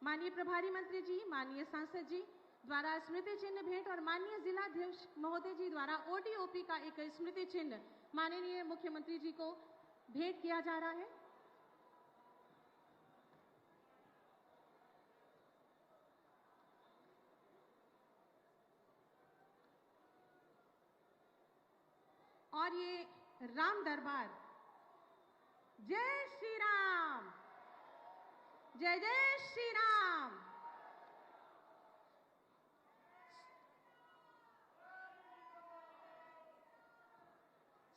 माननीय प्रभारी मंत्री जी, माननीय सांसद जी द्वारा स्मृति चिन्ह भेंट और माननीय जिलाध्यक्ष महोदय जी द्वारा ओडीओपी का एक स्मृति चिन्ह माननीय मुख्यमंत्री जी को भेंट किया जा रहा है। और ये राम दरबार, जय श्री राम, जय जय श्री राम।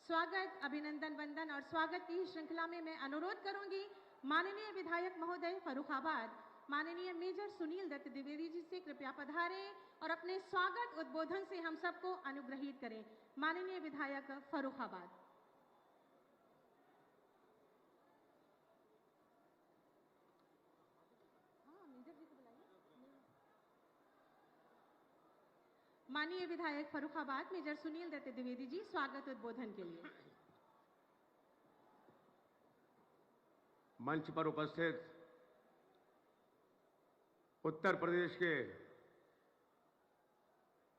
स्वागत, अभिनंदन, वंदन और स्वागत की श्रृंखला में मैं अनुरोध करूंगी माननीय विधायक महोदय फर्रुखाबाद माननीय मेजर सुनील दत्त द्विवेदी जी से कृपया पधारें और अपने स्वागत उद्बोधन से हम सबको अनुग्रहित करें। माननीय विधायक फर्रुखाबाद। माननीय विधायक फर्रुखाबाद मेजर सुनील दत्त द्विवेदी जी स्वागत उद्बोधन के लिए मंच पर उपस्थित उत्तर प्रदेश के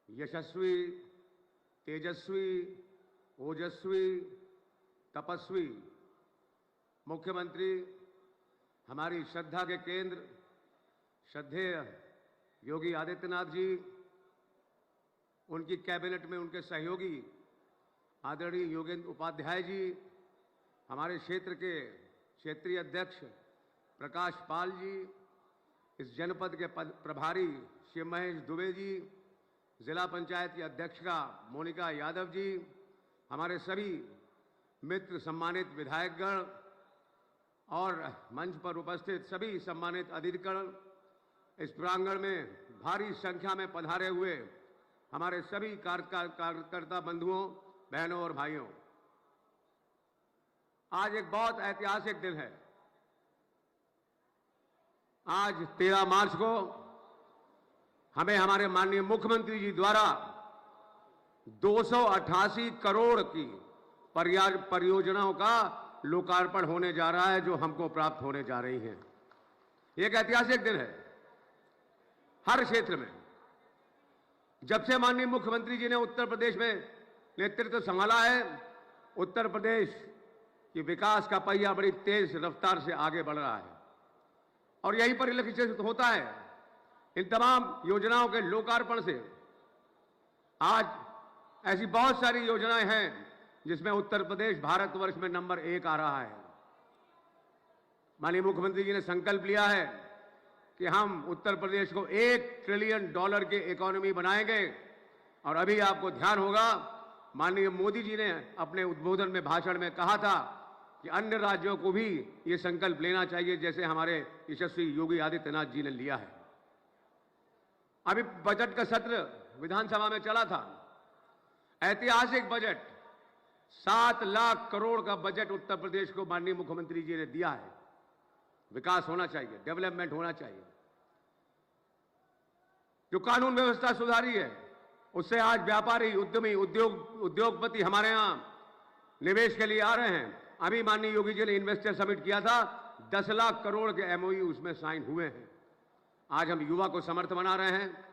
यशस्वी, तेजस्वी, ओजस्वी, तपस्वी मुख्यमंत्री, हमारी श्रद्धा के केंद्र श्रद्धेय योगी आदित्यनाथ जी, उनकी कैबिनेट में उनके सहयोगी आदरणीय योगेंद्र उपाध्याय जी, हमारे क्षेत्र के क्षेत्रीय अध्यक्ष प्रकाश पाल जी, इस जनपद के प्रभारी श्री महेश दुबे जी, जिला पंचायत की अध्यक्षा मोनिका यादव जी, हमारे सभी मित्र सम्मानित विधायकगण और मंच पर उपस्थित सभी सम्मानित अतिथिगण, इस प्रांगण में भारी संख्या में पधारे हुए हमारे सभी कार्यकर्ता बंधुओं, बहनों और भाइयों, आज एक बहुत ऐतिहासिक दिन है। आज 13 मार्च को हमें हमारे माननीय मुख्यमंत्री जी द्वारा 288 करोड़ की परियोजनाओं का लोकार्पण होने जा रहा है, जो हमको प्राप्त होने जा रही हैं। एक ऐतिहासिक दिन है हर क्षेत्र में। जब से माननीय मुख्यमंत्री जी ने उत्तर प्रदेश में नेतृत्व संभाला है, उत्तर प्रदेश की विकास का पहिया बड़ी तेज रफ्तार से आगे बढ़ रहा है और यही परिलक्षित होता है इन तमाम योजनाओं के लोकार्पण से। आज ऐसी बहुत सारी योजनाएं हैं जिसमें उत्तर प्रदेश भारतवर्ष में नंबर 1 आ रहा है। माननीय मुख्यमंत्री जी ने संकल्प लिया है कि हम उत्तर प्रदेश को $1 ट्रिलियन की इकोनॉमी बनाएंगे और अभी आपको ध्यान होगा माननीय मोदी जी ने अपने उद्बोधन में भाषण में कहा था कि अन्य राज्यों को भी ये संकल्प लेना चाहिए, जैसे हमारे यशस्वी योगी आदित्यनाथ जी ने लिया है। अभी बजट का सत्र विधानसभा में चला था। ऐतिहासिक बजट 7 लाख करोड़ का बजट उत्तर प्रदेश को माननीय मुख्यमंत्री जी ने दिया है। विकास होना चाहिए, डेवलपमेंट होना चाहिए। जो कानून व्यवस्था सुधारी है उससे आज व्यापारी, उद्यमी, उद्योगपति हमारे यहां निवेश के लिए आ रहे हैं। अभी माननीय योगी जी ने इन्वेस्टर समिट किया था, 10 लाख करोड़ के एमओयू उसमें साइन हुए हैं। आज हम युवा को समर्थ बना रहे हैं।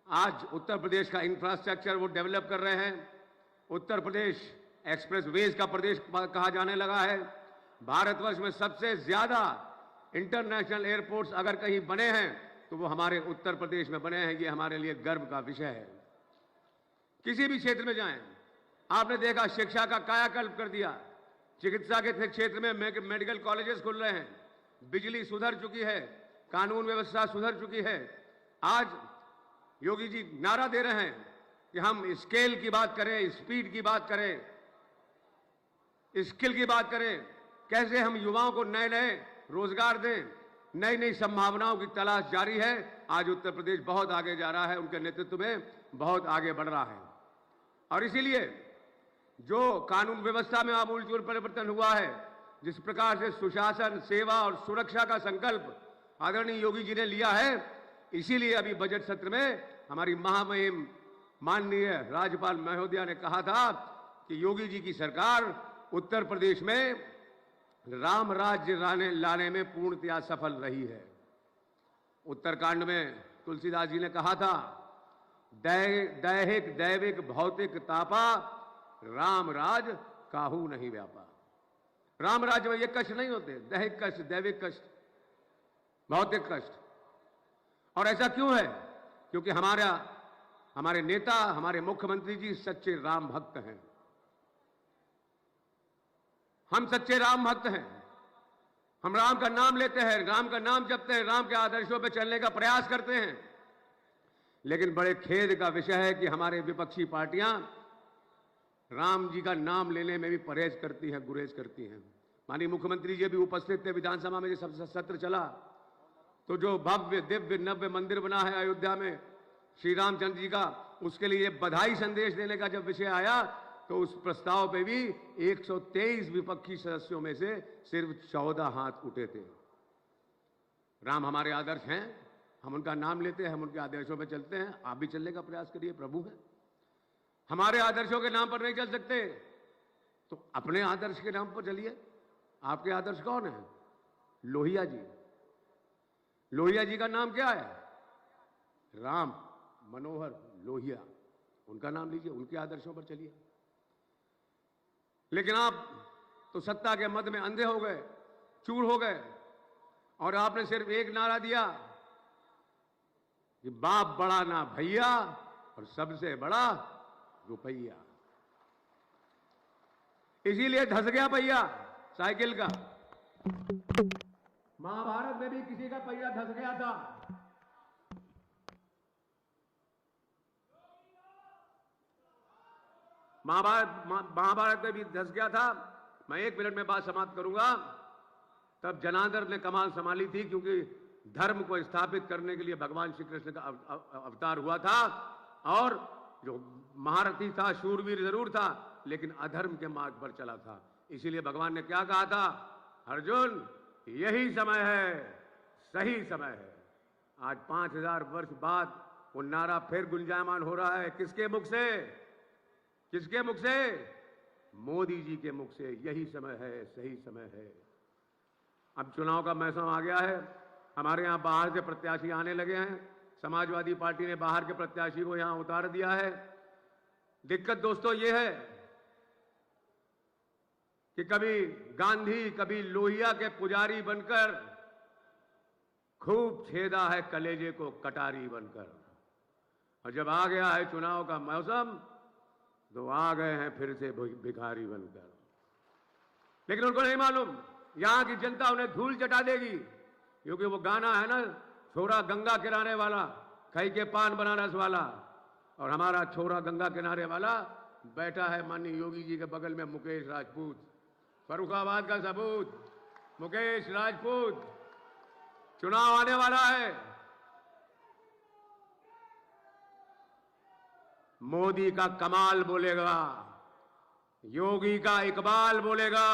आज उत्तर प्रदेश का इंफ्रास्ट्रक्चर वो डेवलप कर रहे हैं। उत्तर प्रदेश एक्सप्रेस वेज का प्रदेश कहा जाने लगा है। भारतवर्ष में सबसे ज्यादा इंटरनेशनल एयरपोर्ट्स अगर कहीं बने हैं तो वो हमारे उत्तर प्रदेश में बने हैं। ये हमारे लिए गर्व का विषय है। किसी भी क्षेत्र में जाएं, आपने देखा शिक्षा का कायाकल्प कर दिया। चिकित्सा के क्षेत्र में मेडिकल कॉलेजेस खुल रहे हैं, बिजली सुधर चुकी है, कानून व्यवस्था सुधर चुकी है। आज योगी जी नारा दे रहे हैं कि हम स्केल की बात करें, स्पीड की बात करें, स्किल की बात करें, कैसे हम युवाओं को नए नए रोजगार दें, नई नई संभावनाओं की तलाश जारी है। आज उत्तर प्रदेश बहुत आगे जा रहा है, उनके नेतृत्व में बहुत आगे बढ़ रहा है। और इसीलिए जो कानून व्यवस्था में आमूलचूल परिवर्तन हुआ है, जिस प्रकार से सुशासन, सेवा और सुरक्षा का संकल्प आदरणीय योगी जी ने लिया है, इसीलिए अभी बजट सत्र में हमारी महामहिम माननीय राज्यपाल महोदया ने कहा था कि योगी जी की सरकार उत्तर प्रदेश में राम राज्य लाने में पूर्णतया सफल रही है। उत्तरकांड में तुलसीदास जी ने कहा था, दैहिक दैविक भौतिक तापा, राम राज काहू नहीं व्यापा। राम राज्य में ये कष्ट नहीं होते, दैहिक कष्ट, दैविक कष्ट, भौतिक कष्ट। और ऐसा क्यों है? क्योंकि हमारे नेता, हमारे मुख्यमंत्री जी सच्चे राम भक्त हैं। हम सच्चे राम भक्त हैं। हम राम का नाम लेते हैं, राम का नाम जपते हैं, राम के आदर्शों पर चलने का प्रयास करते हैं। लेकिन बड़े खेद का विषय है कि हमारे विपक्षी पार्टियां राम जी का नाम लेने में भी परहेज करती हैं, गुरेज करती हैं। माननीय मुख्यमंत्री जी भी उपस्थित थे विधानसभा में, ये सब सत्र चला, तो जो भव्य दिव्य नव्य मंदिर बना है अयोध्या में श्री रामचंद्र जी का, उसके लिए बधाई संदेश देने का जब विषय आया तो उस प्रस्ताव पे भी 123 विपक्षी सदस्यों में से सिर्फ 14 हाथ उठे थे। राम हमारे आदर्श हैं, हम उनका नाम लेते हैं, हम उनके आदर्शों पे चलते हैं। आप भी चलने का प्रयास करिए, प्रभु हैं। हमारे आदर्शों के नाम पर नहीं चल सकते तो अपने आदर्श के नाम पर चलिए। आपके आदर्श कौन है? लोहिया जी। लोहिया जी का नाम क्या है? राम मनोहर लोहिया, उनका नाम लीजिए, उनके आदर्शों पर चलिए। लेकिन आप तो सत्ता के मद में अंधे हो गए, चूर हो गए, और आपने सिर्फ एक नारा दिया कि बाप बड़ा ना भैया और सबसे बड़ा रुपैया। इसीलिए धस गया पहिया साइकिल का। महाभारत में भी किसी का पहिया धस गया था। महाभारत में भी धस गया था। मैं 1 मिनट में बात समाप्त करूंगा। तब जनार्दन ने कमान संभाली थी, क्योंकि धर्म को स्थापित करने के लिए भगवान श्री कृष्ण का अवतार हुआ था, और जो महारथी था, शूरवीर जरूर था, लेकिन अधर्म के मार्ग पर चला था। इसीलिए भगवान ने क्या कहा था? अर्जुन, यही समय है, सही समय है। आज 5000 वर्ष बाद वो नारा फिर गुंजायमान हो रहा है। किसके मुख से? किसके मुख से? मोदी जी के मुख से। यही समय है, सही समय है। अब चुनाव का मौसम आ गया है। हमारे यहां बाहर के प्रत्याशी आने लगे हैं। समाजवादी पार्टी ने बाहर के प्रत्याशी को यहां उतार दिया है। दिक्कत दोस्तों ये है कि कभी गांधी, कभी लोहिया के पुजारी बनकर खूब छेदा है कलेजे को कटारी बनकर, और जब आ गया है चुनाव का मौसम तो आ गए हैं फिर से भिखारी बनकर। लेकिन उनको नहीं मालूम यहां की जनता उन्हें धूल चटा देगी, क्योंकि वो गाना है ना, छोरा गंगा किनारे वाला, खाई के पान बनारस वाला, और हमारा छोरा गंगा किनारे वाला बैठा है माननीय योगी जी के बगल में मुकेश राजपूत। फर्रुखाबाद का सबूत मुकेश राजपूत। चुनाव आने वाला है। मोदी का कमाल बोलेगा, योगी का इकबाल बोलेगा,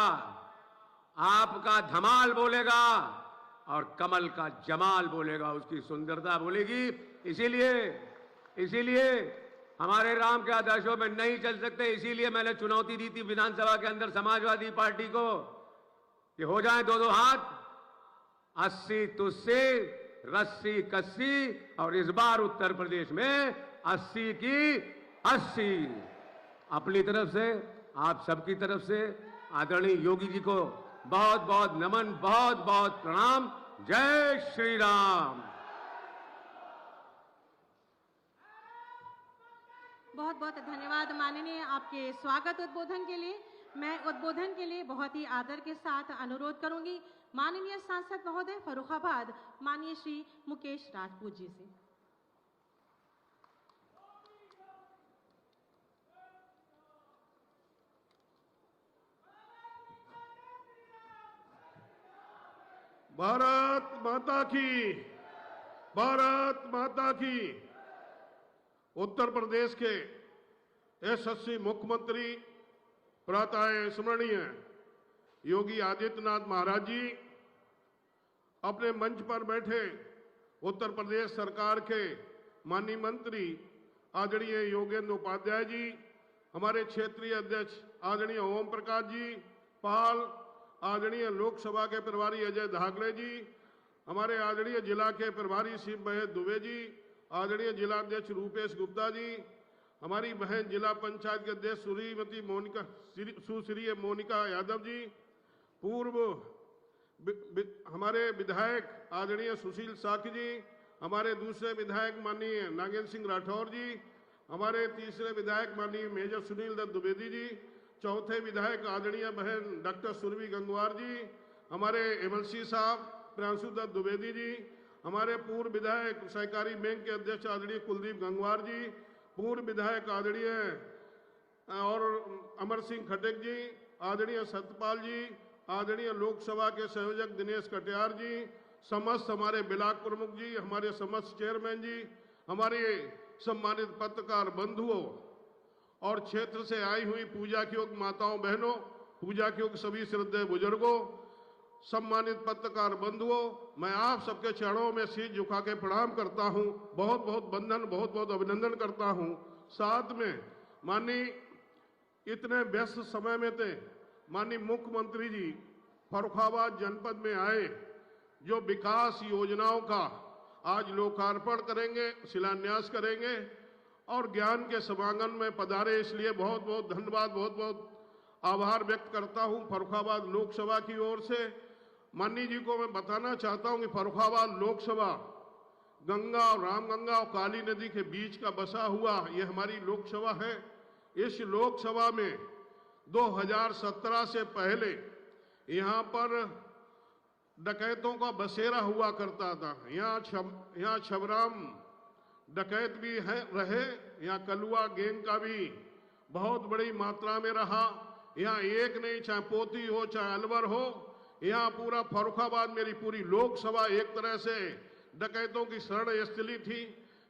आपका धमाल बोलेगा, और कमल का जमाल बोलेगा, उसकी सुंदरता बोलेगी। इसीलिए हमारे राम के आदर्शों में नहीं चल सकते। इसीलिए मैंने चुनौती दी थी विधानसभा के अंदर समाजवादी पार्टी को कि हो जाए 2-2 हाथ, 80 तुस्सी, रस्सी कस्सी, और इस बार उत्तर प्रदेश में 80 की 80। अपनी तरफ से, आप सबकी तरफ से आदरणीय योगी जी को बहुत बहुत नमन, बहुत बहुत प्रणाम। जय श्री राम। बहुत बहुत धन्यवाद माननीय आपके स्वागत उद्बोधन के लिए। मैं उद्बोधन के लिए बहुत ही आदर के साथ अनुरोध करूंगी माननीय सांसद महोदय फर्रुखाबाद माननीय श्री मुकेश राजपूत जी से। भारत माता की, भारत माता की। उत्तर प्रदेश के यशस्वी मुख्यमंत्री प्रातः स्मरणीय योगी आदित्यनाथ महाराज जी अपने मंच पर बैठे उत्तर प्रदेश सरकार के माननीय मंत्री आदरणीय योगेंद्र उपाध्याय जी, हमारे क्षेत्रीय अध्यक्ष आदरणीय ओम प्रकाश जी पाल, आदरणीय लोकसभा के प्रभारी अजय धागले जी, हमारे आदरणीय जिला के प्रभारी शिव महेश दुबे जी, आदरणीय जिलाध्यक्ष रूपेश गुप्ता जी, हमारी बहन जिला पंचायत के अध्यक्ष सुश्री मोनिका यादव जी, पूर्व हमारे विधायक आदरणीय सुशील साकी जी, हमारे दूसरे विधायक माननीय नागेंद्र सिंह राठौर जी, हमारे तीसरे विधायक माननीय मेजर सुनील दत्त द्विवेदी जी, चौथे विधायक आदरणीय बहन डॉक्टर सुरभि गंगवार जी, हमारे एमएलसी साहब प्रियांशु दत्त द्विवेदी जी, हमारे पूर्व विधायक सहकारी बैंक के अध्यक्ष आदरणीय कुलदीप गंगवार जी, पूर्व विधायक आदरणीय और अमर सिंह खटेक जी, आदरणीय सत्यपाल जी, आदरणीय लोकसभा के संयोजक दिनेश कटियार जी, समस्त हमारे ब्लॉक प्रमुख जी, हमारे समस्त चेयरमैन जी, हमारे सम्मानित पत्रकार बंधुओं और क्षेत्र से आई हुई पूजा की योग्य माताओं बहनों, पूजा की योग्य सभी श्रद्धेय बुजुर्गों, सम्मानित पत्रकार बंधुओं, मैं आप सबके चरणों में सिर झुका के प्रणाम करता हूं, बहुत बहुत वंदन, बहुत बहुत अभिनंदन करता हूं। साथ में माननीय इतने व्यस्त समय में थे माननीय मुख्यमंत्री जी फर्रुखाबाद जनपद में आए, जो विकास योजनाओं का आज लोकार्पण करेंगे, शिलान्यास करेंगे और ज्ञान के सभांगन में पधारे, इसलिए बहुत बहुत धन्यवाद, बहुत बहुत आभार व्यक्त करता हूं फर्रुखाबाद लोकसभा की ओर से। माननीय जी को मैं बताना चाहता हूं कि फर्रुखाबाद लोकसभा गंगा और रामगंगा और काली नदी के बीच का बसा हुआ ये हमारी लोकसभा है। इस लोकसभा में 2017 से पहले यहाँ पर डकैतों का बसेरा हुआ करता था। यहाँ छबराम डकैत भी रहे, यहाँ कलुआ गैंग का भी बहुत बड़ी मात्रा में रहा। यहाँ एक नहीं, चाहे पोती हो चाहे अलवर हो, यहाँ पूरा फर्रुखाबाद मेरी पूरी लोकसभा एक तरह से डकैतों की शरण स्थली थी।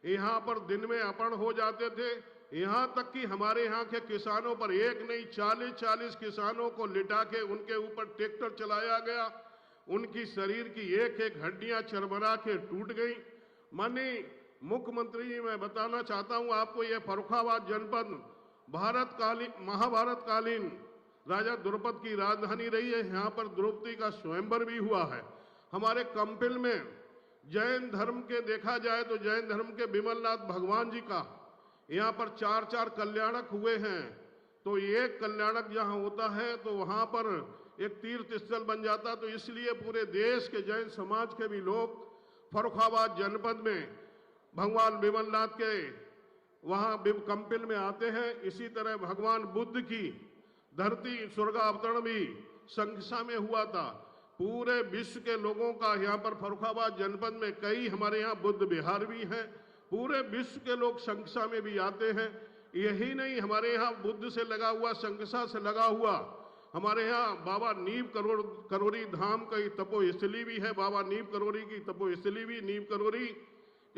यहाँ पर दिन में अपहरण हो जाते थे, यहाँ तक कि हमारे यहाँ के किसानों पर एक नहीं 40-40 किसानों को लिटा के उनके ऊपर ट्रैक्टर चलाया गया, उनकी शरीर की एक एक हड्डियां चरमरा के टूट गई। माननीय मुख्यमंत्री जी, मैं बताना चाहता हूं आपको, यह फर्रुखाबाद जनपद महाभारत कालीन राजा द्रौपद की राजधानी रही है। यहाँ पर द्रौपदी का स्वयंवर भी हुआ है। हमारे कंपिल में जैन धर्म के देखा जाए तो जैन धर्म के विमलनाथ भगवान जी का यहाँ पर 4 कल्याणक हुए हैं। तो एक कल्याणक जहाँ होता है तो वहाँ पर एक तीर्थ स्थल बन जाता, तो इसलिए पूरे देश के जैन समाज के भी लोग फर्रुखाबाद जनपद में भगवान विमलनाथ के वहाँ कंपिल में आते हैं। इसी तरह भगवान बुद्ध की धरती स्वर्गावतरण भी संख्या में हुआ था। पूरे विश्व के लोगों का यहाँ पर फर्रुखाबाद जनपद में कई हमारे यहाँ बुद्ध विहार भी हैं, पूरे विश्व के लोग संख्या में भी आते हैं। यही नहीं, हमारे यहाँ बुद्ध से लगा हुआ, संख्या से लगा हुआ हमारे यहाँ बाबा नीम करोरी धाम का तपोस्थली भी है। बाबा नीम करोरी की तपोस्थली भी, नीम करोरी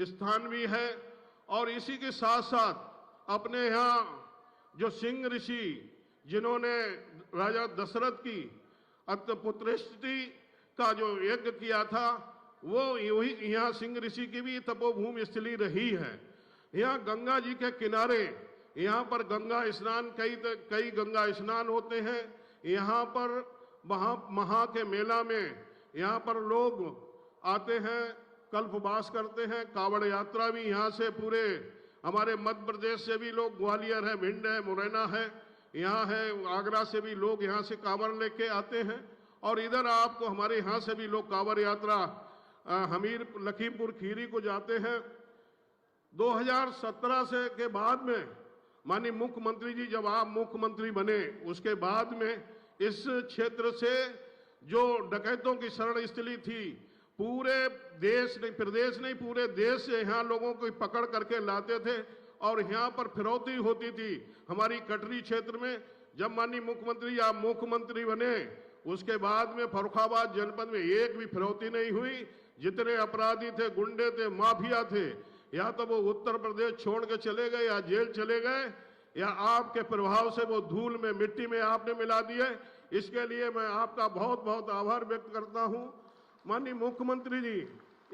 स्थान भी है। और इसी के साथ साथ अपने यहाँ जो सिंह ऋषि जिन्होंने राजा दशरथ की अत्पुत्रष्टि का जो यज्ञ किया था, वो यही यहाँ सिंह ऋषि की भी तपोभूमि स्थली रही है। यहाँ गंगा जी के किनारे यहाँ पर गंगा स्नान कई गंगा स्नान होते हैं। यहाँ पर महा के मेला में यहाँ पर लोग आते हैं, कल्पवास करते हैं। कावड़ यात्रा भी यहाँ से पूरे हमारे मध्य प्रदेश से भी लोग, ग्वालियर है, भिंड है, मुरैना है, यहाँ है, आगरा से भी लोग यहाँ से कांवड़ लेके आते हैं। और इधर आपको हमारे यहाँ से भी लोग कांवड़ यात्रा लखीमपुर खीरी को जाते हैं। 2017 से के बाद में माननीय मुख्यमंत्री जी जब आप मुख्यमंत्री बने, उसके बाद में इस क्षेत्र से जो डकैतों की शरण स्थली थी, पूरे देश नहीं, प्रदेश नहीं, पूरे देश से यहाँ लोगों को पकड़ करके लाते थे और यहाँ पर फिरौती होती थी। हमारी कटरी क्षेत्र में जब माननीय मुख्यमंत्री आप मुख्यमंत्री बने, उसके बाद में फर्रुखाबाद जनपद में एक भी फिरौती नहीं हुई। जितने अपराधी थे, गुंडे थे, माफिया थे, या तो वो उत्तर प्रदेश छोड़ के चले गए या जेल चले गए, या आपके प्रभाव से वो धूल में, मिट्टी में आपने मिला दिए। इसके लिए मैं आपका बहुत बहुत आभार व्यक्त करता हूं माननीय मुख्यमंत्री जी।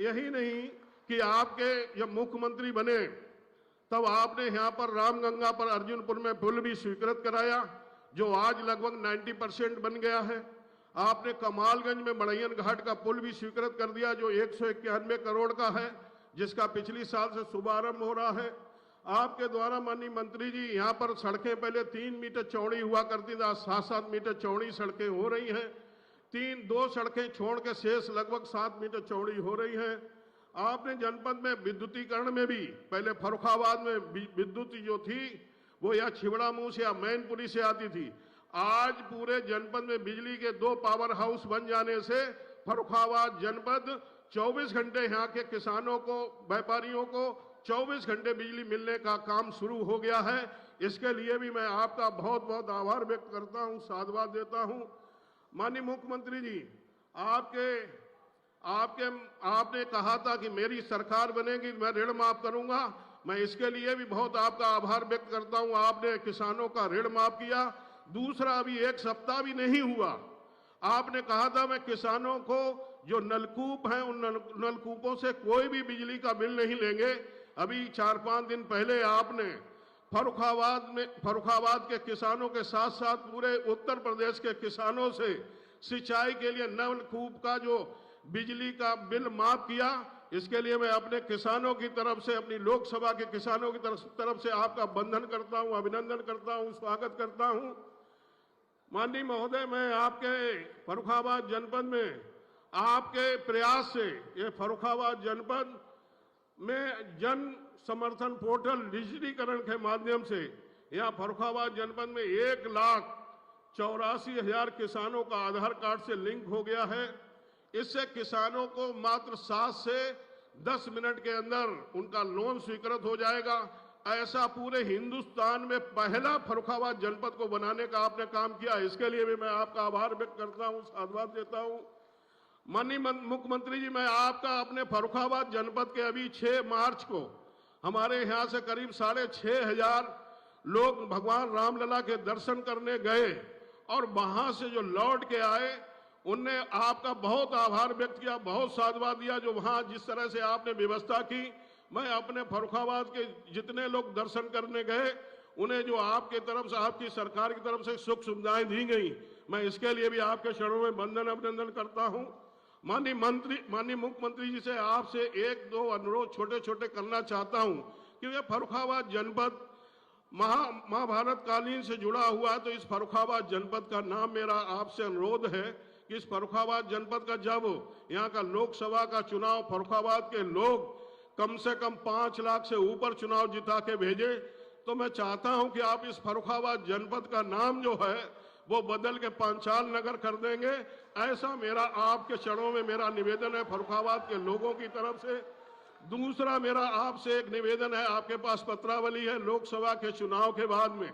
यही नहीं कि आपके जब मुख्यमंत्री बने तब आपने यहाँ पर रामगंगा पर अर्जुनपुर में पुल भी स्वीकृत कराया, जो आज लगभग 90% बन गया है। आपने कमालगंज में मड़ैयन घाट का पुल भी स्वीकृत कर दिया जो 191 करोड़ का है, जिसका पिछली साल से शुभारंभ हो रहा है। आपके द्वारा माननीय मंत्री जी यहाँ पर सड़कें पहले 3 मीटर चौड़ी हुआ करती थी, आज 7-7 मीटर चौड़ी सड़कें हो रही हैं। 2 सड़कें छोड़ के शेष लगभग 7 मीटर चौड़ी हो रही हैं। आपने जनपद में विद्युतीकरण में भी पहले फर्रुखाबाद में विद्युत जो थी वो या छिबड़ा मुंह से या मैनपुरी से आती थी। आज पूरे जनपद में बिजली के 2 पावर हाउस बन जाने से फर्रुखाबाद जनपद 24 घंटे यहाँ के किसानों को, व्यापारियों को 24 घंटे बिजली मिलने का काम शुरू हो गया है। इसके लिए भी मैं आपका बहुत बहुत आभार व्यक्त करता हूँ, साधुवाद देता हूँ। माननीय मुख्यमंत्री जी, आपने कहा था कि मेरी सरकार बनेगी मैं ऋण माफ करूंगा। मैं इसके लिए भी बहुत आपका आभार व्यक्त करता हूं। आपने किसानों का ऋण माफ किया। दूसरा, अभी 1 सप्ताह भी नहीं हुआ, आपने कहा था मैं किसानों को जो नलकूप हैं उन नलकूपों से कोई भी बिजली का बिल नहीं लेंगे। अभी 4-5 दिन पहले आपने फर्रुखाबाद के किसानों के साथ साथ पूरे उत्तर प्रदेश के किसानों से सिंचाई के लिए नलकूप का जो बिजली का बिल माफ किया। इसके लिए मैं अपने किसानों की तरफ से, अपनी लोकसभा के किसानों की तरफ से आपका वंदन करता हूं, अभिनंदन करता हूं, स्वागत करता हूं। माननीय महोदय, मैं आपके फर्रुखाबाद जनपद में आपके प्रयास से ये फर्रुखाबाद जनपद में जन समर्थन पोर्टल डिजिटलीकरण के माध्यम से यहाँ फर्रुखाबाद जनपद में 1,84,000 किसानों का आधार कार्ड से लिंक हो गया है। इससे किसानों को मात्र 7 से 10 मिनट के अंदर उनका लोन स्वीकृत हो जाएगा। ऐसा पूरे हिंदुस्तान में पहला फर्रुखाबाद जनपद को बनाने का आपने काम किया। इसके लिए भी मैं आपका आभार व्यक्त करता हूं, साधुवाद देता हूं। माननीय मुख्यमंत्री जी, मैं आपका अपने फर्रुखाबाद जनपद के अभी 6 मार्च को हमारे यहाँ से करीब 6,500 लोग भगवान रामलला के दर्शन करने गए और वहां से जो लौट के आए उनने आपका बहुत आभार व्यक्त किया, बहुत साधुवाद दिया। जो वहां जिस तरह से आपने व्यवस्था की, मैं अपने फर्रुखाबाद के जितने लोग दर्शन करने गए उन्हें जो आपके तरफ से, आपकी सरकार की तरफ से सुख सुविधाएं दी गई, मैं इसके लिए भी आपके चरणों में वंदन अभिनंदन करता हूं। माननीय मुख्यमंत्री जी से आपसे 1-2 अनुरोध छोटे छोटे करना चाहता हूं कि ये फर्रुखाबाद जनपद महाभारत कालीन से जुड़ा हुआ है, तो इस फर्रुखाबाद जनपद का नाम मेरा आपसे अनुरोध है कि इस फर्रुखाबाद जनपद का जब यहाँ का लोकसभा का चुनाव फर्रुखाबाद के लोग कम से कम 5 लाख से ऊपर चुनाव जिता के भेजे, तो मैं चाहता हूं कि आप इस फर्रुखाबाद जनपद का नाम जो है वो बदल के पांचाल नगर कर देंगे। ऐसा मेरा आपके चरणों में मेरा निवेदन है फर्रुखाबाद के लोगों की तरफ से। दूसरा मेरा आपसे एक निवेदन है, आपके पास पत्रावली है, लोकसभा के चुनाव के बाद में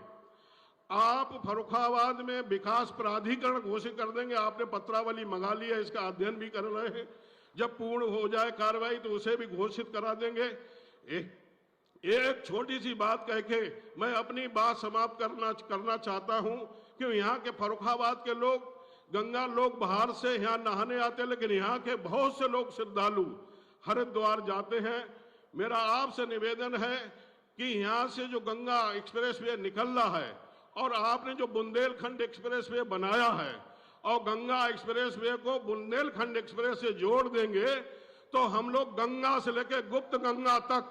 आप फर्रुखाबाद में विकास प्राधिकरण घोषित कर देंगे। आपने पत्रावली मंगा ली है, इसका अध्ययन भी कर रहे हैं। जब पूर्ण हो जाए कार्रवाई तो उसे भी घोषित करा देंगे। एक छोटी सी बात कह के मैं अपनी बात समाप्त करना चाहता हूं कि यहाँ के फर्रुखाबाद के लोग, गंगा लोग बाहर से यहाँ नहाने आते हैं, लेकिन यहाँ के बहुत से लोग श्रद्धालु हरिद्वार जाते हैं। मेरा आपसे निवेदन है कि यहाँ से जो गंगा एक्सप्रेस वे निकल रहा है और आपने जो बुंदेलखंड एक्सप्रेस वे बनाया है और गंगा एक्सप्रेस वे को बुंदेलखंड एक्सप्रेस से जोड़ देंगे तो हम लोग गंगा से लेकर गुप्त गंगा तक,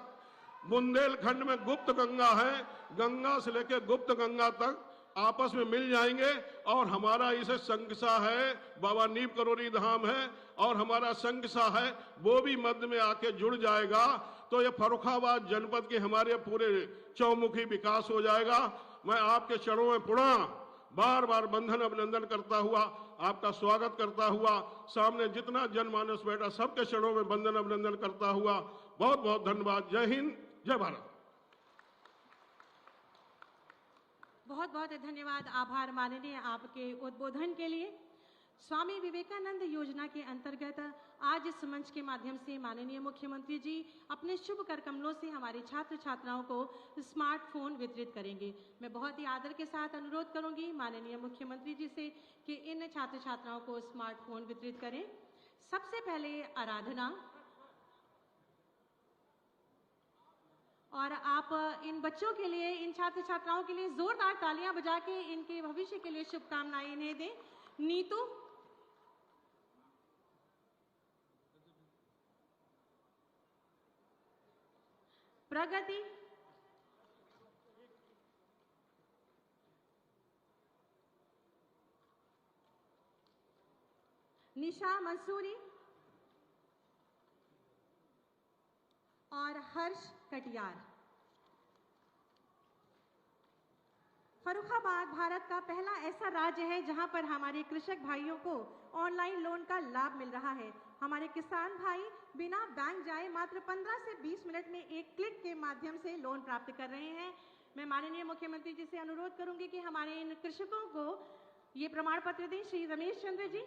बुंदेलखंड में गुप्त गंगा है, गंगा से लेकर गुप्त गंगा तक आपस में मिल जाएंगे। और हमारा इसे संगसा है, बाबा नीम करोरी धाम है और हमारा संगसा है, वो भी मध्य में आके जुड़ जाएगा। तो ये फर्रुखाबाद जनपद के हमारे पूरे चौमुखी विकास हो जाएगा। मैं आपके चरणों में पुनः बार बार वंदन अभिनंदन करता हुआ, आपका स्वागत करता हुआ, सामने जितना जनमानस बैठा सबके चरणों में वंदन अभिनंदन करता हुआ बहुत बहुत धन्यवाद। जय हिंद, जय भारत। बहुत बहुत धन्यवाद, आभार माननीय आपके उद्बोधन के लिए। स्वामी विवेकानंद योजना के अंतर्गत आज इस मंच के माध्यम से माननीय मुख्यमंत्री जी अपने शुभ कर कमलों से हमारे छात्र छात्राओं को स्मार्टफोन वितरित करेंगे। मैं बहुत ही आदर के साथ अनुरोध करूंगी माननीय मुख्यमंत्री जी से कि इन छात्र छात्राओं को स्मार्टफोन वितरित करें। सबसे पहले आराधना, और आप इन बच्चों के लिए, इन छात्र छात्राओं के लिए जोरदार तालियां बजा के इनके भविष्य के लिए शुभकामनाएं इन्हें दें। नीतू, प्रगति, निशा मंसूरी और हर्ष कटियार। फर्रुखाबाद भारत का पहला ऐसा राज्य है जहां पर हमारे कृषक भाइयों को ऑनलाइन लोन का लाभ मिल रहा है। हमारे किसान भाई बिना बैंक जाए मात्र 15 से 20 मिनट में एक क्लिक के माध्यम से लोन प्राप्त कर रहे हैं। मैं माननीय मुख्यमंत्री जी से अनुरोध करूंगी कि हमारे इन कृषकों को ये प्रमाण पत्र दें। श्री रमेश चंद्र जी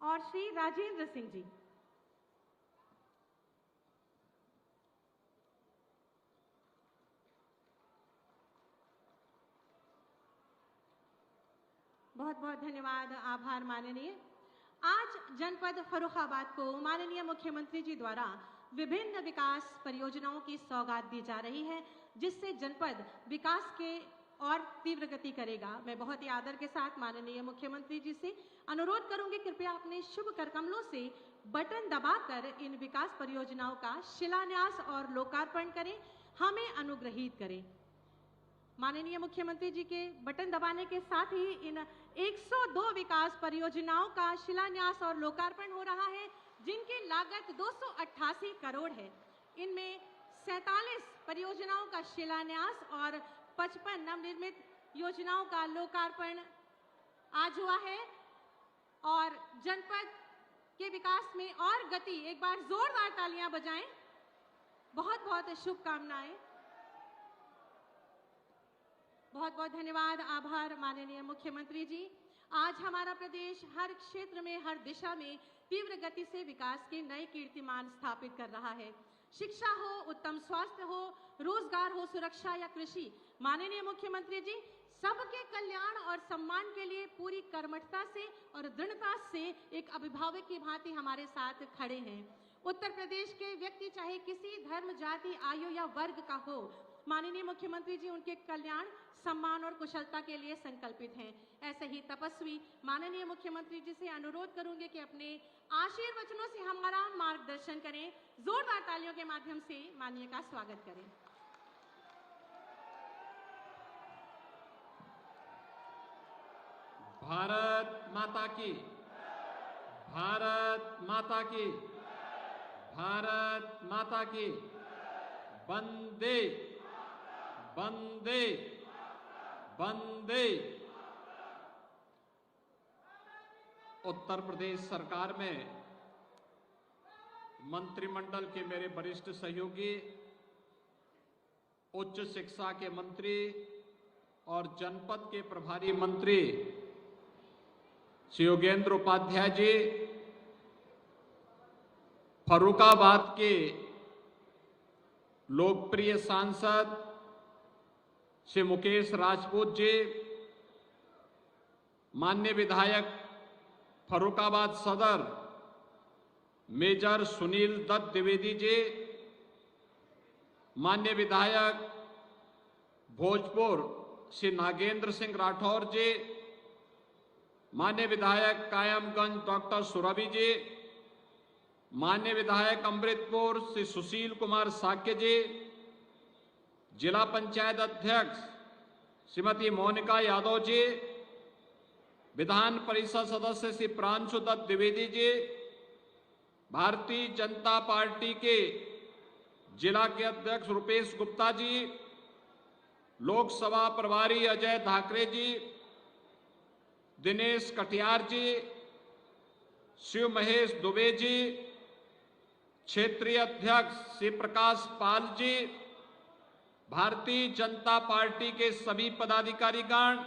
और श्री राजेंद्र सिंह जी। बहुत बहुत धन्यवाद, आभार माननीय। आज जनपद फर्रुखाबाद को माननीय मुख्यमंत्री जी द्वारा विभिन्न विकास परियोजनाओं की सौगात दी जा रही है, जिससे जनपद विकास के और तीव्र गति करेगा। मैं बहुत ही आदर के साथ माननीय मुख्यमंत्री जी से अनुरोध करूंगी, कृपया अपने शुभ कर कमलों से बटन दबाकर इन विकास परियोजनाओं का शिलान्यास और लोकार्पण करें, हमें अनुग्रहित करें। माननीय मुख्यमंत्री जी के बटन दबाने के साथ ही इन 102 विकास परियोजनाओं का शिलान्यास और लोकार्पण हो रहा है, जिनकी लागत 288 करोड़ है। इनमें 47 परियोजनाओं का शिलान्यास और 55 नवनिर्मित योजनाओं का लोकार्पण आज हुआ है और जनपद के विकास में और गति, एक बार जोरदार तालियां बजाएं। बहुत बहुत शुभकामनाएं। बहुत बहुत धन्यवाद, आभार माननीय मुख्यमंत्री जी। आज हमारा प्रदेश हर क्षेत्र में, हर दिशा में तीव्र गति से विकास के नए कीर्तिमान स्थापित कर रहा है। शिक्षा हो, उत्तम स्वास्थ्य हो, रोजगार हो, सुरक्षा या कृषि, माननीय मुख्यमंत्री जी सबके कल्याण और सम्मान के लिए पूरी कर्मठता से और दृढ़ता से एक अभिभावक की भांति हमारे साथ खड़े हैं। उत्तर प्रदेश के व्यक्ति चाहे किसी धर्म, जाति, आयु या वर्ग का हो, माननीय मुख्यमंत्री जी उनके कल्याण, सम्मान और कुशलता के लिए संकल्पित हैं। ऐसे ही तपस्वी माननीय मुख्यमंत्री जी से अनुरोध करूंगी कि अपने आशीर्वचनों से हमारा मार्गदर्शन करें। जोरदार तालियों के माध्यम से माननीय का स्वागत करें। भारत माता की, भारत माता की, भारत माता की। वंदे वंदे वंदे। उत्तर प्रदेश सरकार में मंत्रिमंडल के मेरे वरिष्ठ सहयोगी, उच्च शिक्षा के मंत्री और जनपद के प्रभारी मंत्री श्री योगेंद्र उपाध्याय जी, फर्रुखाबाद के लोकप्रिय सांसद श्री मुकेश राजपूत जी, माननीय विधायक फर्रुखाबाद सदर मेजर सुनील दत्त द्विवेदी जी, माननीय विधायक भोजपुर श्री नागेंद्र सिंह राठौर जी, माननीय विधायक कायमगंज डॉक्टर सुरभि जी, माननीय विधायक अमृतपुर श्री सुशील कुमार साक्य जी, जिला पंचायत अध्यक्ष श्रीमती मोनिका यादव जी, विधान परिषद सदस्य श्री प्रांशु दत्त द्विवेदी जी, भारतीय जनता पार्टी के जिला के अध्यक्ष रुपेश गुप्ता जी, लोकसभा प्रभारी अजय धाकरे जी, दिनेश कटियार जी, शिव महेश दुबे जी, क्षेत्रीय अध्यक्ष श्री प्रकाश पाल जी, भारतीय जनता पार्टी के सभी पदाधिकारीगण,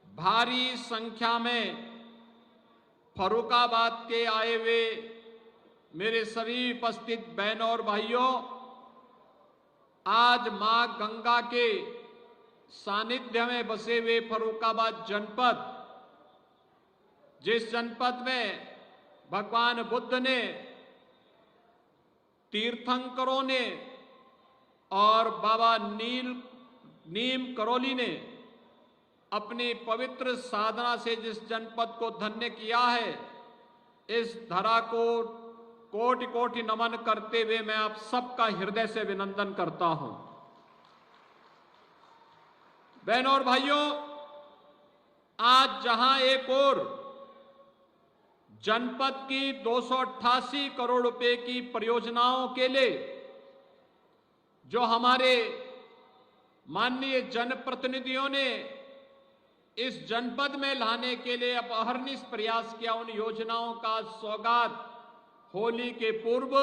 भारी संख्या में फर्रुखाबाद के आए हुए मेरे सभी उपस्थित बहनों और भाइयों, आज मां गंगा के सानिध्य में बसे हुए फर्रुखाबाद जनपद, जिस जनपद में भगवान बुद्ध ने, तीर्थंकरों ने और बाबा नीम करोली ने अपनी पवित्र साधना से जिस जनपद को धन्य किया है, इस धरा को कोटि कोटि नमन करते हुए मैं आप सबका हृदय से अभिनंदन करता हूं। बहनों और भाइयों, आज जहां एक ओर जनपद की 288 करोड़ रुपए की परियोजनाओं के लिए जो हमारे माननीय जनप्रतिनिधियों ने इस जनपद में लाने के लिए अब अहर्निश प्रयास किया, उन योजनाओं का सौगात होली के पूर्व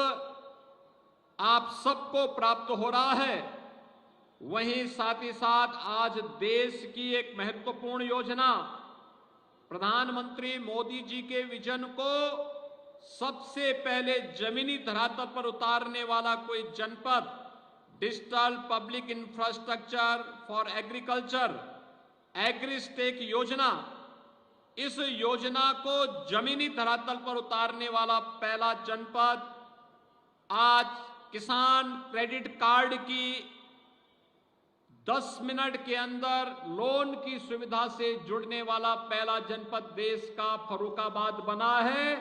आप सबको प्राप्त हो रहा है। वहीं साथ ही साथ आज देश की एक महत्वपूर्ण योजना, प्रधानमंत्री मोदी जी के विजन को सबसे पहले जमीनी धरातल पर उतारने वाला कोई जनपद, digital public infrastructure for agriculture AgriStack योजना, इस योजना को जमीनी धरातल पर उतारने वाला पहला जनपद, आज किसान क्रेडिट कार्ड की 10 मिनट के अंदर लोन की सुविधा से जुड़ने वाला पहला जनपद देश का फर्रुखाबाद बना है।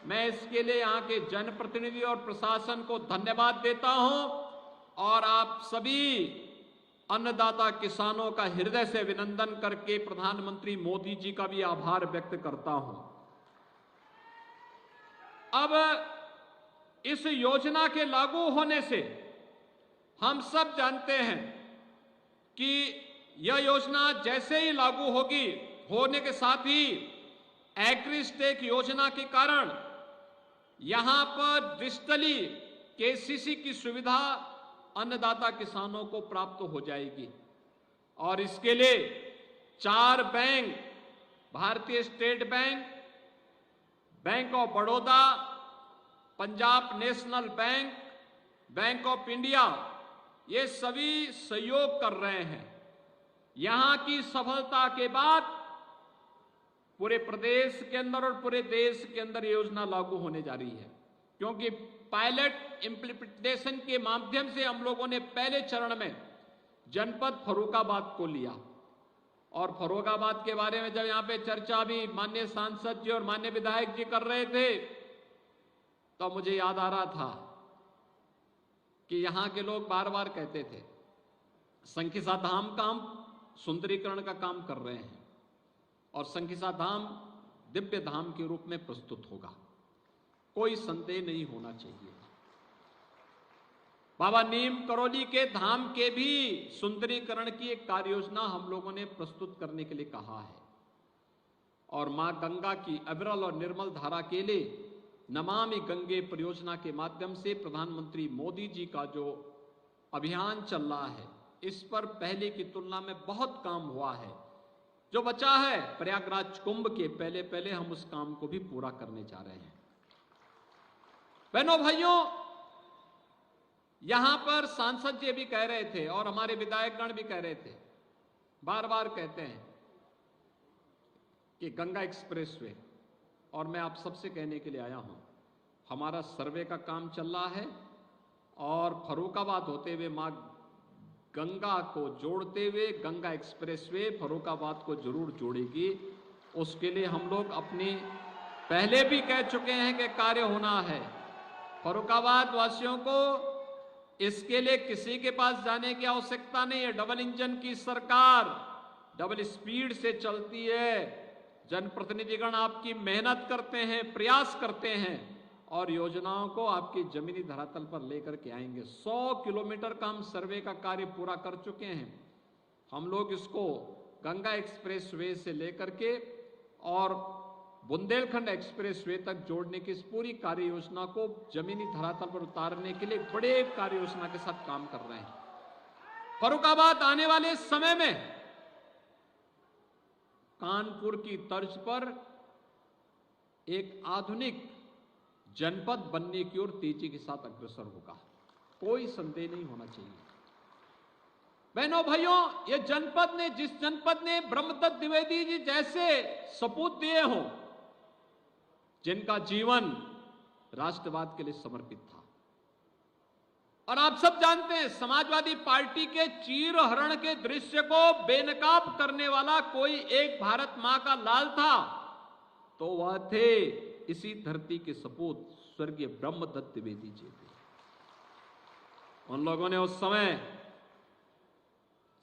मैं इसके लिए यहां के जनप्रतिनिधि और प्रशासन को धन्यवाद देता हूं और आप सभी अन्नदाता किसानों का हृदय से अभिनंदन करके प्रधानमंत्री मोदी जी का भी आभार व्यक्त करता हूं। अब इस योजना के लागू होने से हम सब जानते हैं कि यह योजना जैसे ही लागू होगी, होने के साथ ही एग्रीस्टेक योजना के कारण यहां पर डिजिटली केसीसी की सुविधा अन्नदाता किसानों को प्राप्त हो जाएगी और इसके लिए 4 बैंक, भारतीय state bank, bank of Baroda, Punjab national bank, bank of India, ये सभी सहयोग कर रहे हैं। यहां की सफलता के बाद पूरे प्रदेश के अंदर और पूरे देश के अंदर ये योजना लागू होने जा रही है, क्योंकि पायलट इंप्लीमेंटेशन के माध्यम से हम लोगों ने पहले चरण में जनपद फर्रुखाबाद को लिया और फर्रुखाबाद के बारे में जब यहां पे चर्चा भी माननीय सांसद जी और माननीय विधायक जी कर रहे थे तो मुझे याद आ रहा था कि यहां के लोग बार बार कहते थे संकिसा धाम का हम सुंदरीकरण का काम कर रहे हैं और संकिसा धाम दिव्य धाम के रूप में प्रस्तुत होगा, कोई संदेह नहीं होना चाहिए। बाबा नीम करौली के धाम के भी सुंदरीकरण की एक कार्य योजना हम लोगों ने प्रस्तुत करने के लिए कहा है और मां गंगा की अविरल और निर्मल धारा के लिए नमामि गंगे परियोजना के माध्यम से प्रधानमंत्री मोदी जी का जो अभियान चल रहा है, इस पर पहले की तुलना में बहुत काम हुआ है। जो बचा है प्रयागराज कुंभ के पहले पहले हम उस काम को भी पूरा करने जा रहे हैं। बहनों भाइयों, यहां पर सांसद जी भी कह रहे थे और हमारे विधायकगण भी कह रहे थे, बार बार कहते हैं कि गंगा एक्सप्रेसवे, और मैं आप सबसे कहने के लिए आया हूं, हमारा सर्वे का काम चल रहा है और फर्रुखाबाद होते हुए मां गंगा को जोड़ते हुए गंगा एक्सप्रेसवे फर्रुखाबाद को जरूर जोड़ेगी। उसके लिए हम लोग अपनी पहले भी कह चुके हैं कि कार्य होना है। फर्रुखाबाद वासियों को इसके लिए किसी के पास जाने की आवश्यकता नहीं है। डबल इंजन की सरकार डबल स्पीड से चलती है। जनप्रतिनिधिगण आपकी मेहनत करते हैं, प्रयास करते हैं और योजनाओं को आपकी जमीनी धरातल पर लेकर के आएंगे। 100 किलोमीटर का हम सर्वे का कार्य पूरा कर चुके हैं। हम लोग इसको गंगा एक्सप्रेसवे से लेकर के और बुंदेलखंड एक्सप्रेसवे तक जोड़ने की इस पूरी कार्य योजना को जमीनी धरातल पर उतारने के लिए बड़े कार्य योजना के साथ काम कर रहे हैं। फर्रुखाबाद आने वाले समय में कानपुर की तर्ज पर एक आधुनिक जनपद बनने की ओर तेजी के साथ अग्रसर होगा, कोई संदेह नहीं होना चाहिए। बहनों भाइयों, ये जनपद ने, जिस जनपद ने ब्रह्मदत्त द्विवेदी जी जैसे सपूत दिए हों, जिनका जीवन राष्ट्रवाद के लिए समर्पित था, और आप सब जानते हैं समाजवादी पार्टी के चीरहरण के दृश्य को बेनकाब करने वाला कोई एक भारत मां का लाल था तो वह थे इसी धरती के सपूत स्वर्गीय ब्रह्मदत्त द्विवेदी जी थे। उन लोगों ने उस समय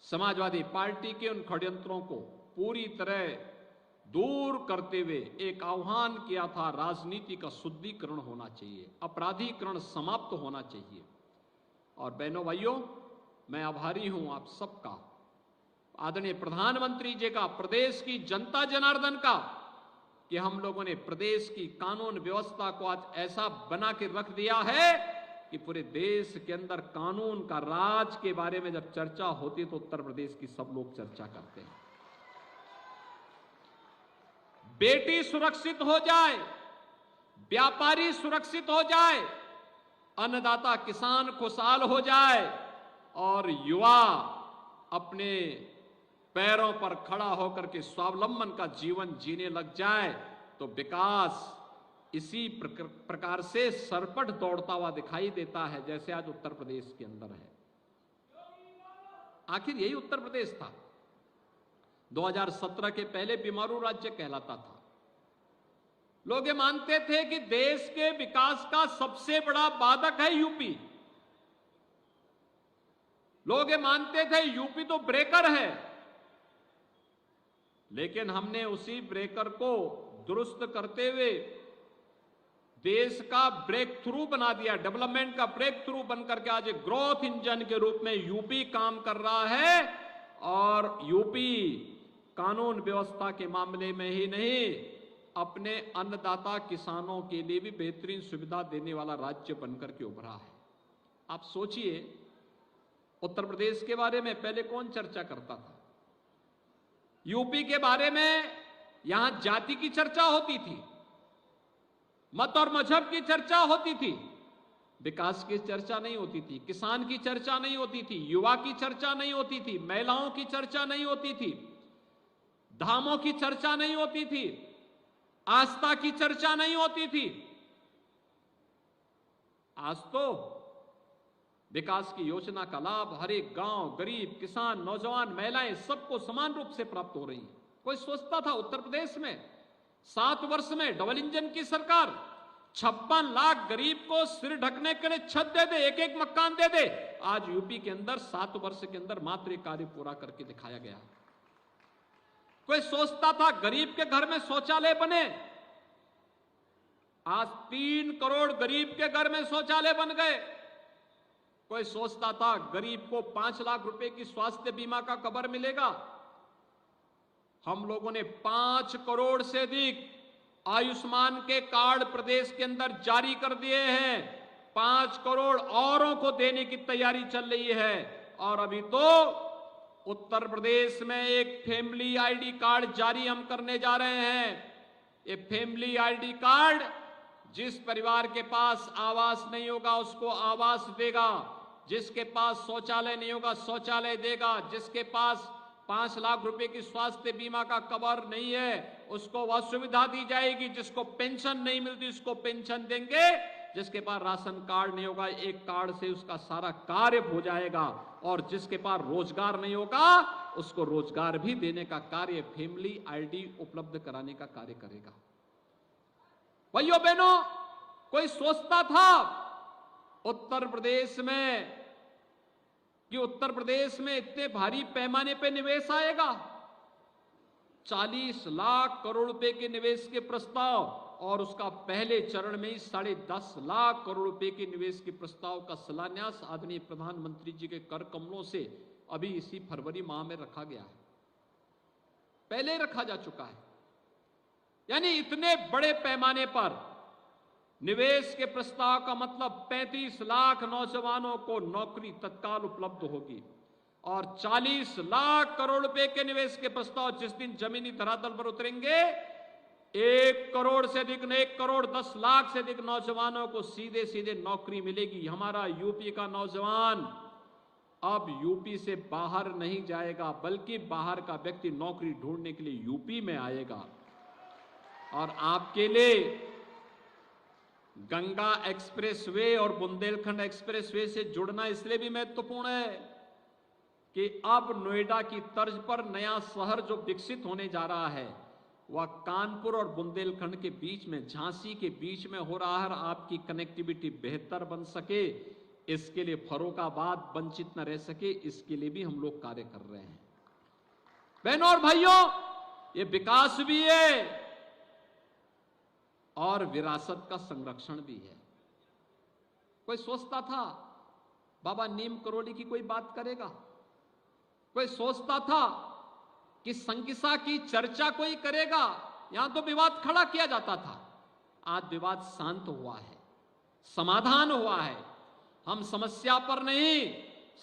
समाजवादी पार्टी के उन षड्यंत्रों को पूरी तरह दूर करते हुए एक आह्वान किया था, राजनीति का शुद्धिकरण होना चाहिए, अपराधीकरण समाप्त होना चाहिए। और बहनों भाइयों, मैं आभारी हूं आप सबका, आदरणीय प्रधानमंत्री जी का, प्रदेश की जनता जनार्दन का, कि हम लोगों ने प्रदेश की कानून व्यवस्था को आज ऐसा बना के रख दिया है कि पूरे देश के अंदर कानून का राज के बारे में जब चर्चा होती है तो उत्तर प्रदेश की सब लोग चर्चा करते हैं। बेटी सुरक्षित हो जाए, व्यापारी सुरक्षित हो जाए, अन्नदाता किसान खुशहाल हो जाए और युवा अपने पैरों पर खड़ा होकर के स्वावलंबन का जीवन जीने लग जाए तो विकास इसी प्रकार से सरपट दौड़ता हुआ दिखाई देता है, जैसे आज उत्तर प्रदेश के अंदर है। आखिर यही उत्तर प्रदेश था 2017 के पहले बीमारू राज्य कहलाता था। लोग ये मानते थे कि देश के विकास का सबसे बड़ा बाधक है यूपी। लोग ये मानते थे यूपी तो ब्रेकर है, लेकिन हमने उसी ब्रेकर को दुरुस्त करते हुए देश का ब्रेक थ्रू बना दिया, डेवलपमेंट का ब्रेक थ्रू बनकर के आज एक ग्रोथ इंजन के रूप में यूपी काम कर रहा है। और यूपी कानून व्यवस्था के मामले में ही नहीं, अपने अन्नदाता किसानों के लिए भी बेहतरीन सुविधा देने वाला राज्य बनकर के उभरा है। आप सोचिए, उत्तर प्रदेश के बारे में पहले कौन चर्चा करता था? यूपी के बारे में यहां जाति की चर्चा होती थी, मत और मजहब की चर्चा होती थी, विकास की चर्चा नहीं होती थी, किसान की चर्चा नहीं होती थी, युवा की चर्चा नहीं होती थी, महिलाओं की चर्चा नहीं होती थी, धामों की चर्चा नहीं होती थी, आस्था की चर्चा नहीं होती थी। आज तो विकास की योजना का लाभ हर एक गांव, गरीब, किसान, नौजवान, महिलाएं सबको समान रूप से प्राप्त हो रही है। कोई सोचता था उत्तर प्रदेश में 7 वर्ष में डबल इंजन की सरकार 56 लाख गरीब को सिर ढकने के लिए छत दे दे, एक एक मकान दे दे? आज यूपी के अंदर 7 वर्ष के अंदर मात्र एक कार्य पूरा करके दिखाया गया। कोई सोचता था गरीब के घर में शौचालय बने, आज 3 करोड़ गरीब के घर में शौचालय बन गए। कोई सोचता था गरीब को 5 लाख रुपए की स्वास्थ्य बीमा का कवर मिलेगा, हम लोगों ने 5 करोड़ से अधिक आयुष्मान के कार्ड प्रदेश के अंदर जारी कर दिए हैं। 5 करोड़ औरों को देने की तैयारी चल रही है। और अभी तो उत्तर प्रदेश में एक फैमिली आईडी कार्ड जारी हम करने जा रहे हैं। ये फैमिली आईडी कार्ड जिस परिवार के पास आवास नहीं होगा उसको आवास देगा, जिसके पास शौचालय नहीं होगा शौचालय देगा, जिसके पास 5 लाख रुपए की स्वास्थ्य बीमा का कवर नहीं है उसको वह सुविधा दी जाएगी, जिसको पेंशन नहीं मिलती उसको पेंशन देंगे, जिसके पास राशन कार्ड नहीं होगा एक कार्ड से उसका सारा कार्य हो जाएगा, और जिसके पास रोजगार नहीं होगा उसको रोजगार भी देने का कार्य फैमिली आईडी उपलब्ध कराने का कार्य करेगा। भाइयों बहनों, कोई सोचता था उत्तर प्रदेश में कि उत्तर प्रदेश में इतने भारी पैमाने पे निवेश आएगा? 40 लाख करोड़ रुपए के निवेश के प्रस्ताव, और उसका पहले चरण में ही 10.5 लाख करोड़ रुपए के निवेश के प्रस्ताव का शिलान्यास आदरणीय प्रधानमंत्री जी के कर कमलों से अभी इसी फरवरी माह में रखा गया है, पहले रखा जा चुका है। यानी इतने बड़े पैमाने पर निवेश के प्रस्ताव का मतलब 35 लाख नौजवानों को नौकरी तत्काल उपलब्ध होगी, और 40 लाख करोड़ रुपए के निवेश के प्रस्ताव जिस दिन जमीनी धरातल पर उतरेंगे 1 करोड़ से अधिक, 1 करोड़ 10 लाख से अधिक नौजवानों को सीधे सीधे नौकरी मिलेगी। हमारा यूपी का नौजवान अब यूपी से बाहर नहीं जाएगा, बल्कि बाहर का व्यक्ति नौकरी ढूंढने के लिए यूपी में आएगा। और आपके लिए गंगा एक्सप्रेसवे और बुंदेलखंड एक्सप्रेसवे से जुड़ना इसलिए भी महत्वपूर्ण है कि अब नोएडा की तर्ज पर नया शहर जो विकसित होने जा रहा है, वह कानपुर और बुंदेलखंड के बीच में, झांसी के बीच में हो रहा है। आपकी कनेक्टिविटी बेहतर बन सके, इसके लिए फर्रुखाबाद वंचित न रह सके, इसके लिए भी हम लोग कार्य कर रहे हैं। बहनों और भाइयों, ये विकास भी है और विरासत का संरक्षण भी है। कोई सोचता था बाबा नीम करोली की कोई बात करेगा? कोई सोचता था कि संकिसा की चर्चा कोई करेगा? यहां तो विवाद खड़ा किया जाता था। आज विवाद शांत हुआ है, समाधान हुआ है। हम समस्या पर नहीं,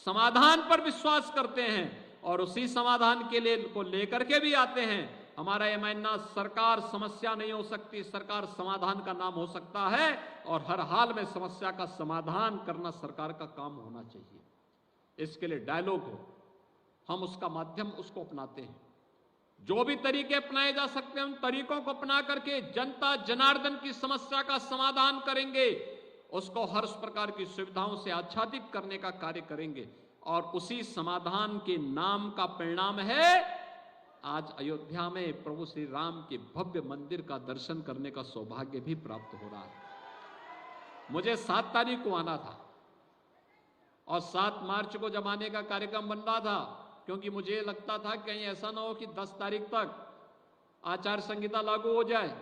समाधान पर विश्वास करते हैं और उसी समाधान के लिए को लेकर के भी आते हैं। हमारा यह मानना, सरकार समस्या नहीं हो सकती, सरकार समाधान का नाम हो सकता है और हर हाल में समस्या का समाधान करना सरकार का काम होना चाहिए। इसके लिए डायलॉग हो, हम उसका माध्यम उसको अपनाते हैं। जो भी तरीके अपनाए जा सकते हैं उन तरीकों को अपना करके जनता जनार्दन की समस्या का समाधान करेंगे, उसको हर प्रकार की सुविधाओं से आच्छादित करने का कार्य करेंगे और उसी समाधान के नाम का परिणाम है आज अयोध्या में प्रभु श्री राम के भव्य मंदिर का दर्शन करने का सौभाग्य भी प्राप्त हो रहा है। मुझे 7 तारीख को आना था और 7 मार्च को जब आने का कार्यक्रम बन रहा था, क्योंकि मुझे लगता था कहीं ऐसा ना हो कि 10 तारीख तक आचार संहिता लागू हो जाए।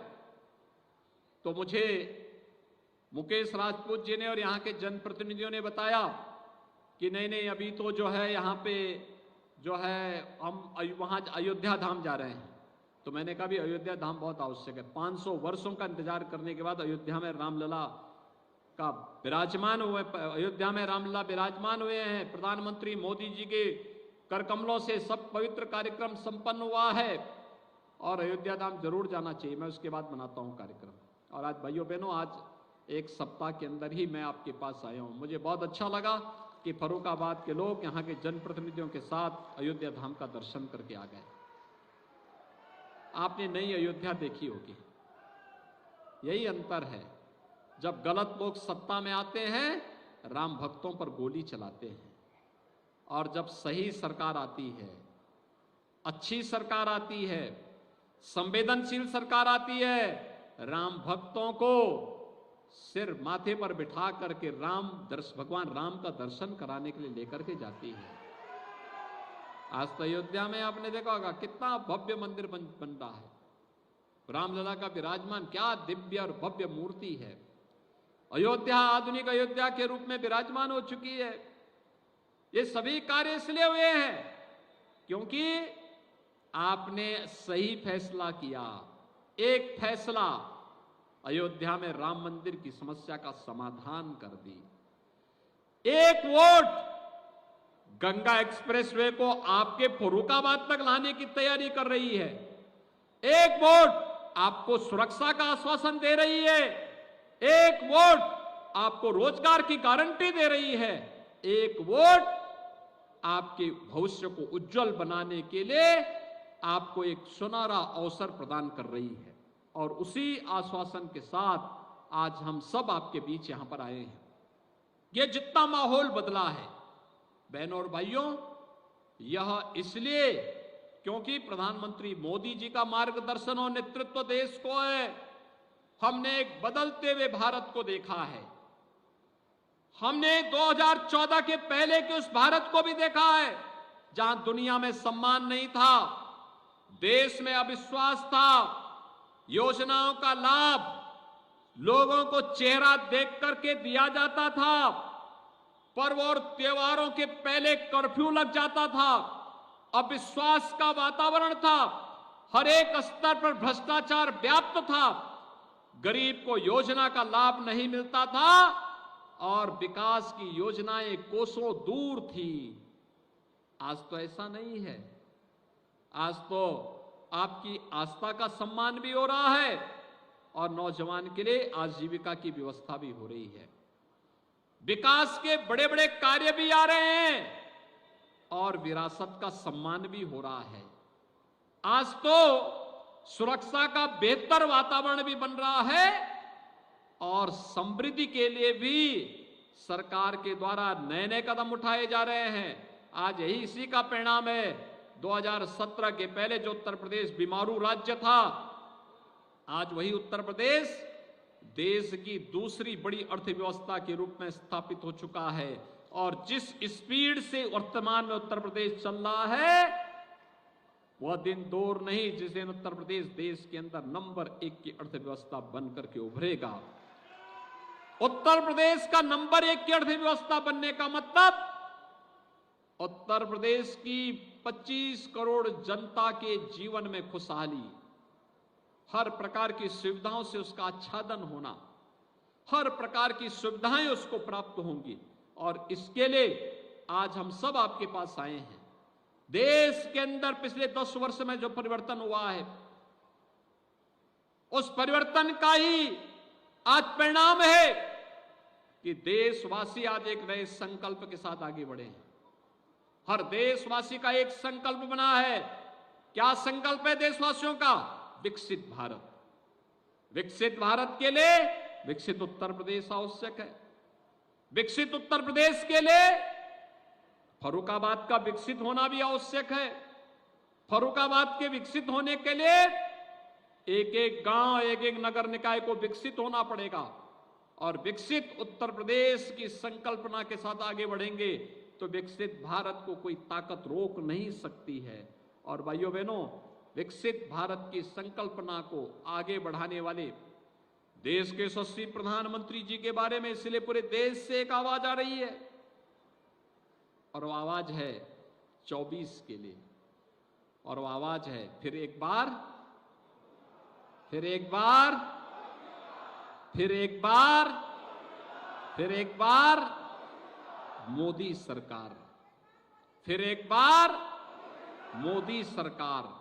तो मुझे मुकेश राजपूत जी ने और यहाँ के जनप्रतिनिधियों ने बताया कि नहीं नहीं, अभी तो जो है यहाँ पे जो है हम वहाँ अयोध्या धाम जा रहे हैं। तो मैंने कहा भी अयोध्या धाम बहुत आवश्यक है। 500 वर्षों का इंतजार करने के बाद अयोध्या में रामलला का विराजमान हुए, अयोध्या में रामलला विराजमान हुए हैं। प्रधानमंत्री मोदी जी के कर कमलों से सब पवित्र कार्यक्रम संपन्न हुआ है और अयोध्या धाम जरूर जाना चाहिए। मैं उसके बाद बनाता हूँ कार्यक्रम। और आज भाइयों बहनों, आज 1 सप्ताह के अंदर ही मैं आपके पास आया हूँ। मुझे बहुत अच्छा लगा कि फर्रुखाबाद के लोग यहाँ के जनप्रतिनिधियों के साथ अयोध्या धाम का दर्शन करके आ गए। आपने नई अयोध्या देखी होगी। यही अंतर है, जब गलत लोग सत्ता में आते हैं राम भक्तों पर गोली चलाते हैं, और जब सही सरकार आती है, अच्छी सरकार आती है, संवेदनशील सरकार आती है, राम भक्तों को सिर माथे पर बिठा करके भगवान राम का दर्शन कराने के लिए लेकर के जाती है। आज तो अयोध्या में आपने देखा होगा कितना भव्य मंदिर बन रहा है। रामलला का विराजमान, क्या दिव्य और भव्य मूर्ति है। अयोध्या आधुनिक अयोध्या के रूप में विराजमान हो चुकी है। ये सभी कार्य इसलिए हुए हैं क्योंकि आपने सही फैसला किया। एक फैसला अयोध्या में राम मंदिर की समस्या का समाधान कर दी। एक वोट गंगा एक्सप्रेसवे को आपके फर्रुखाबाद तक लाने की तैयारी कर रही है। एक वोट आपको सुरक्षा का आश्वासन दे रही है। एक वोट आपको रोजगार की गारंटी दे रही है। एक वोट आपके भविष्य को उज्जवल बनाने के लिए आपको एक सुनहरा अवसर प्रदान कर रही है। और उसी आश्वासन के साथ आज हम सब आपके बीच यहां पर आए हैं। यह जितना माहौल बदला है बहनों और भाइयों, यह इसलिए क्योंकि प्रधानमंत्री मोदी जी का मार्गदर्शन और नेतृत्व देश को है। हमने एक बदलते हुए भारत को देखा है। हमने 2014 के पहले के उस भारत को भी देखा है जहां दुनिया में सम्मान नहीं था, देश में अविश्वास था, योजनाओं का लाभ लोगों को चेहरा देख करके दिया जाता था, पर्व और त्योहारों के पहले कर्फ्यू लग जाता था, अविश्वास का वातावरण था, हर एक स्तर पर भ्रष्टाचार व्याप्त था, गरीब को योजना का लाभ नहीं मिलता था और विकास की योजनाएं कोसों दूर थी। आज तो ऐसा नहीं है। आज तो आपकी आस्था का सम्मान भी हो रहा है और नौजवान के लिए आजीविका की व्यवस्था भी हो रही है। विकास के बड़े बड़े कार्य भी आ रहे हैं और विरासत का सम्मान भी हो रहा है। आज तो सुरक्षा का बेहतर वातावरण भी बन रहा है और समृद्धि के लिए भी सरकार के द्वारा नए नए कदम उठाए जा रहे हैं। आज यही इसी का परिणाम है। 2017 के पहले जो उत्तर प्रदेश बीमारू राज्य था, आज वही उत्तर प्रदेश देश की दूसरी बड़ी अर्थव्यवस्था के रूप में स्थापित हो चुका है। और जिस स्पीड से वर्तमान में उत्तर प्रदेश चल रहा है, वह दिन दूर नहीं जिस दिन उत्तर प्रदेश देश के अंदर नंबर 1 की अर्थव्यवस्था बनकर के उभरेगा। उत्तर प्रदेश का नंबर 1 की अर्थव्यवस्था बनने का मतलब उत्तर प्रदेश की 25 करोड़ जनता के जीवन में खुशहाली, हर प्रकार की सुविधाओं से उसका आच्छादन होना, हर प्रकार की सुविधाएं उसको प्राप्त होंगी। और इसके लिए आज हम सब आपके पास आए हैं। देश के अंदर पिछले 10 वर्ष में जो परिवर्तन हुआ है, उस परिवर्तन का ही आज परिणाम है कि देशवासी आज एक नए संकल्प के साथ आगे बढ़े हैं। हर देशवासी का एक संकल्प बना है। क्या संकल्प है देशवासियों का? विकसित भारत। विकसित भारत के लिए विकसित उत्तर प्रदेश आवश्यक है। विकसित उत्तर प्रदेश के लिए फर्रुखाबाद का विकसित होना भी आवश्यक है। फर्रुखाबाद के विकसित होने के लिए एक एक गांव, एक एक नगर निकाय को विकसित होना पड़ेगा। और विकसित उत्तर प्रदेश की संकल्पना के साथ आगे बढ़ेंगे तो विकसित भारत को कोई ताकत रोक नहीं सकती है। और भाइयों बहनों, विकसित भारत की संकल्पना को आगे बढ़ाने वाले देश के यशस्वी प्रधानमंत्री जी के बारे में इसलिए पूरे देश से एक आवाज आ रही है, और वो आवाज है 24 के लिए। और वो आवाज है फिर एक बार, फिर एक बार, फिर एक बार, फिर एक बार मोदी सरकार, फिर एक बार मोदी सरकार।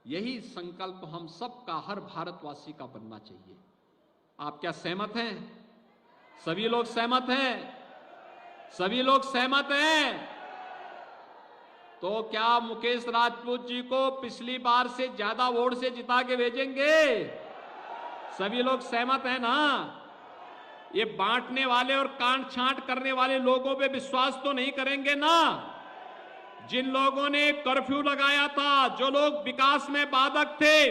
यही संकल्प हम सबका, हर भारतवासी का बनना चाहिए। आप क्या सहमत हैं? सभी लोग सहमत हैं? सभी लोग सहमत हैं? तो क्या मुकेश राजपूत जी को पिछली बार से ज्यादा वोट से जिता के भेजेंगे? सभी लोग सहमत हैं ना? ये बांटने वाले और कांट छांट करने वाले लोगों पे विश्वास तो नहीं करेंगे ना? जिन लोगों ने कर्फ्यू लगाया था, जो लोग विकास में बाधक थे,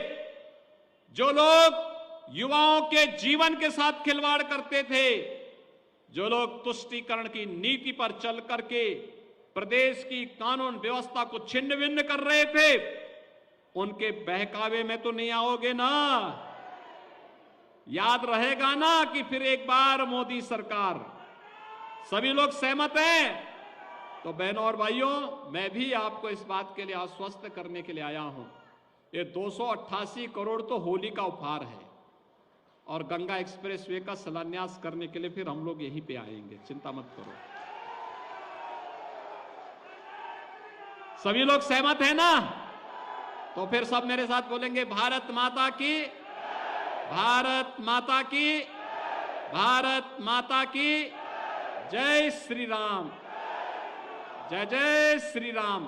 जो लोग युवाओं के जीवन के साथ खिलवाड़ करते थे, जो लोग तुष्टीकरण की नीति पर चल करके प्रदेश की कानून व्यवस्था को छिन्न भिन्न कर रहे थे, उनके बहकावे में तो नहीं आओगे ना? याद रहेगा ना कि फिर एक बार मोदी सरकार। सभी लोग सहमत हैं? तो बहनों और भाइयों, मैं भी आपको इस बात के लिए आश्वस्त करने के लिए आया हूं। ये 288 करोड़ तो होली का उपहार है, और गंगा एक्सप्रेसवे का शिलान्यास करने के लिए फिर हम लोग यहीं पे आएंगे, चिंता मत करो। सभी लोग सहमत हैं ना? तो फिर सब मेरे साथ बोलेंगे, भारत माता की, भारत माता की, भारत माता की जय श्री राम, जय जय श्री राम।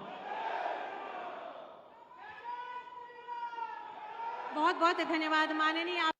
बहुत बहुत धन्यवाद माननीय